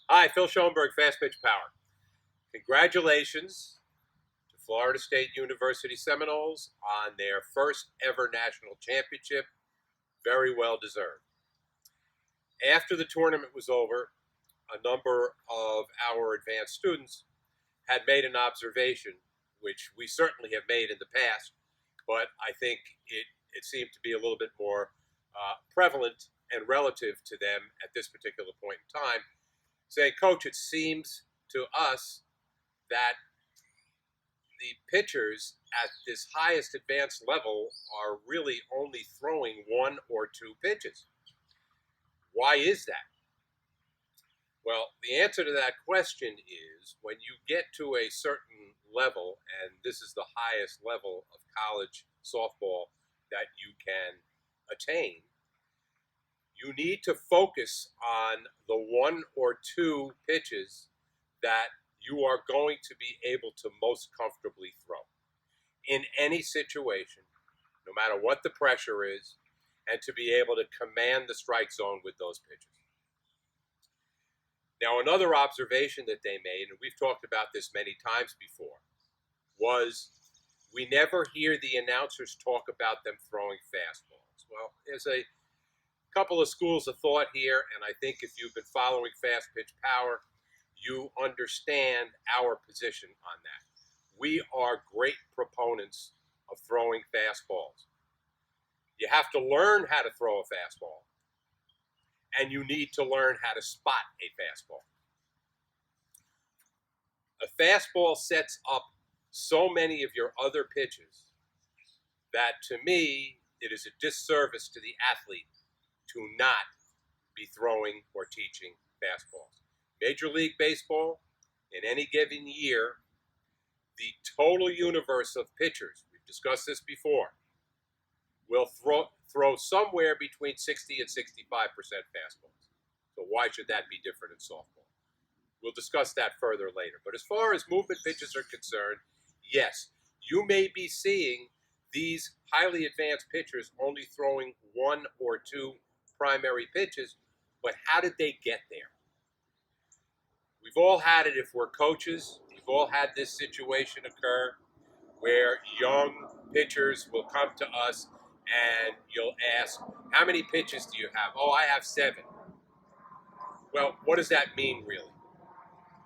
Hi, Phil Schoenberg, Fastpitch Power. Congratulations to Florida State University Seminoles on their first ever national championship. Very well deserved. After the tournament was over, a number of our advanced students had made an observation, which we certainly have made in the past, but I think it seemed to be a little bit more prevalent and relative to them at this particular point in time, saying, Coach, it seems to us that the pitchers at this highest advanced level are really only throwing one or two pitches. Why is that? Well, the answer to that question is when you get to a certain level, and this is the highest level of college softball that you can attain, you need to focus on the one or two pitches that you are going to be able to most comfortably throw in any situation, no matter what the pressure is, and to be able to command the strike zone with those pitches. Now, another observation that they made, and we've talked about this many times before, was we never hear the announcers talk about them throwing fastballs. Well, there's a couple of schools of thought here, and I think if you've been following Fast Pitch Power, you understand our position on that. We are great proponents of throwing fastballs. You have to learn how to throw a fastball, and you need to learn how to spot a fastball. A fastball sets up so many of your other pitches that, to me, it is a disservice to the athlete to not be throwing or teaching fastballs. Major League Baseball, in any given year, the total universe of pitchers, we've discussed this before, will throw somewhere between 60 and 65% fastballs. So why should that be different in softball? We'll discuss that further later. But as far as movement pitches are concerned, yes, you may be seeing these highly advanced pitchers only throwing one or two primary pitches, but how did they get there? We've all had it if we're coaches. We've all had this situation occur where young pitchers will come to us and you'll ask, how many pitches do you have? Oh, I have 7. Well, what does that mean really?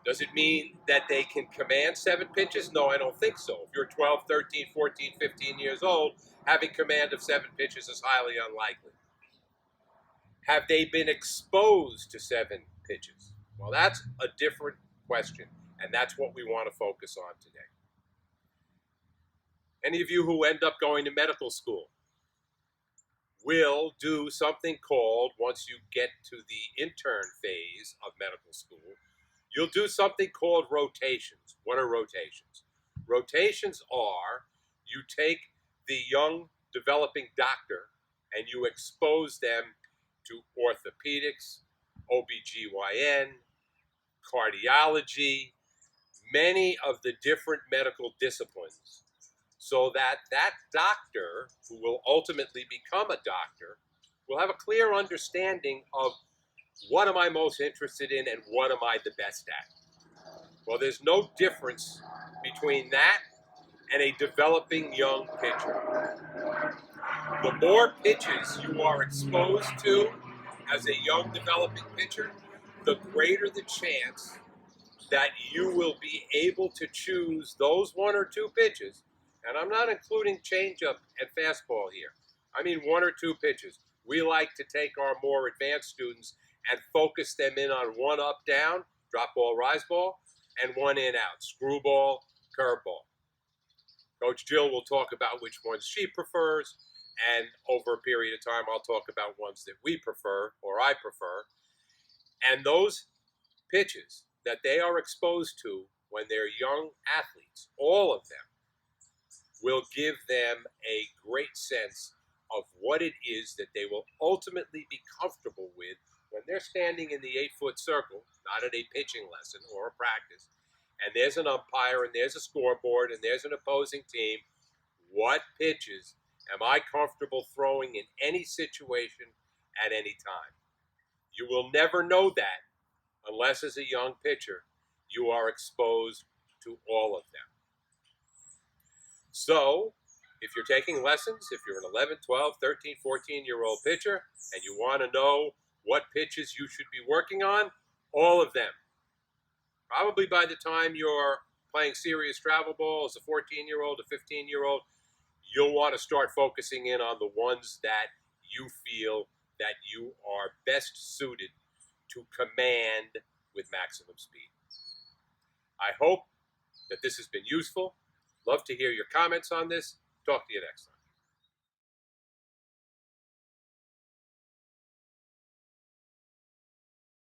Does it mean that they can command 7 pitches? No, I don't think so. If you're 12, 13, 14, 15 years old, having command of 7 pitches is highly unlikely. Have they been exposed to 7 pitches? Well, that's a different question, and that's what we want to focus on today. Any of you who end up going to medical school will do something called, once you get to the intern phase of medical school, you'll do something called rotations. What are rotations? Rotations are you take the young developing doctor and you expose them to orthopedics, OBGYN, cardiology, many of the different medical disciplines, so that that doctor, who will ultimately become a doctor, will have a clear understanding of what am I most interested in and what am I the best at. Well, there's no difference between that and a developing young pitcher. The more pitches you are exposed to as a young developing pitcher, the greater the chance that you will be able to choose those 1 or 2 pitches. And I'm not including changeup and fastball here. I mean 1 or 2 pitches. We like to take our more advanced students and focus them in on 1 up, down, drop ball, rise ball, and 1 in, out, screwball, curveball. Coach Jill will talk about which ones she prefers, and over a period of time, I'll talk about ones that we prefer or I prefer. And those pitches that they are exposed to when they're young athletes, all of them, will give them a great sense of what it is that they will ultimately be comfortable with when they're standing in the 8-foot circle, not at a pitching lesson or a practice, and there's an umpire and there's a scoreboard and there's an opposing team. What pitches am I comfortable throwing in any situation at any time? You will never know that unless as a young pitcher, you are exposed to all of them. So, if you're taking lessons, if you're an 11, 12, 13, 14-year-old pitcher, and you want to know what pitches you should be working on, all of them. Probably by the time you're playing serious travel ball as a 14-year-old, a 15-year-old, you'll want to start focusing in on the ones that you feel that you are best suited to command with maximum speed. I hope that this has been useful. Love to hear your comments on this. Talk to you next time.